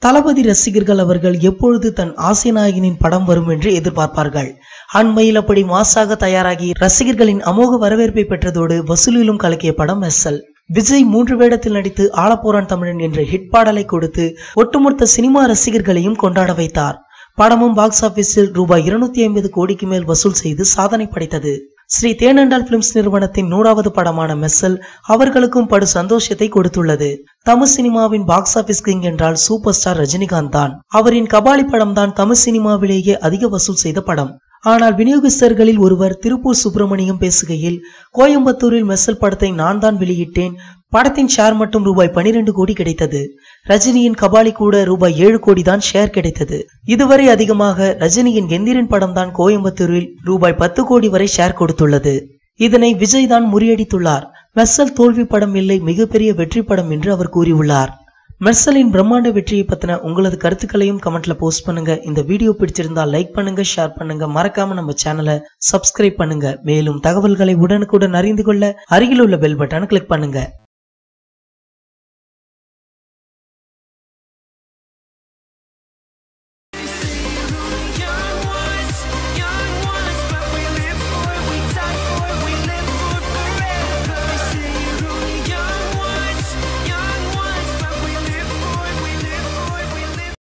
தளபதி ரசிகர்கள் அவர்கள் எப்பொழுது தன் ஆசை நாயகனின் படம் வரும் என்று எதிர்பார்ப்பார்கள். அண்மையில் அப்படி மாசாக தயாராகி ரசிகர்களின் அமோக வரவேற்பை பெற்றதோடு வசூலிலும் கலக்கிய படம் மெர்சல். விஜய் 3 வேடத்தில் நடித்து ஆலப்போரான் தமிழன் என்ற ஹிட் பாடலை கொடுத்து ஒட்டுமொத்த சினிமா ரசிகர்களையும் கொண்டாட வைத்தார். படமும் பாக்ஸ் ஆபீஸில் ரூபாய் 250 கோடிக்கு மேல் வசூல் செய்து சாதனை படைத்தது. ஸ்ரீ தேனண்டால் பிலிம்ஸ் நிறுவனத்தின் 100வது படமான மெர்சல் அவர்களுக்கும் படு சந்தோஷத்தை கொடுத்துள்ளது. தமிழ் சினிமாவின் பாக்ஸ் ஆபீஸ் கிங் என்றால் சூப்பர் ஸ்டார் ரஜினிகாந்த் தான். அவரின் கபாலி படம் தான் தமிழ் சினிமாவிலேயே அதிக வசூல் செய்த படம். ஆனால் விநியோகஸ்தர்களில் ஒருவர் திருப்பூர் சுப்பிரமணியம் பேசுகையில், கோயம்புத்தூரில் மெர்சல் படத்தை நான் தான் வெளியிட்டேன். படத்தின் ஷேர் மட்டும் ரூபாய் 12 கோடி கிடைத்தது. ரஜினியின் கபாலி கூட ரூபாய் 7 கோடி தான் ஷேர் கிடைத்தது. இதுவரை அதிகமாக ரஜினியின் எந்திரன் படம் தான் கோயம்புத்தூரில் ரூபாய் 10 கோடி வரை ஷேர் கொடுத்துள்ளது. இதனை விஜய் தான் முறியடித்துள்ளார். மெர்சல் தோல்வி படம் இல்லை, மிகப்பெரிய வெற்றி படம் என்று அவர் கூறியுள்ளார். மெர்சலின் பிரம்மாண்ட வெற்றியை பத்தின உங்களது கருத்துக்களையும் கமெண்ட்ல போஸ்ட் பண்ணுங்க. இந்த வீடியோ பிடிச்சிருந்தா லைக் பண்ணுங்க, ஷேர் பண்ணுங்க, மறக்காம நம்ம சேனலை சப்ஸ்கிரைப் பண்ணுங்க. மேலும் தகவல்களை உடனுக்குடன் அறிந்து கொள்ள அருகில் உள்ள பெல் பட்டனை கிளிக் பண்ணுங்க.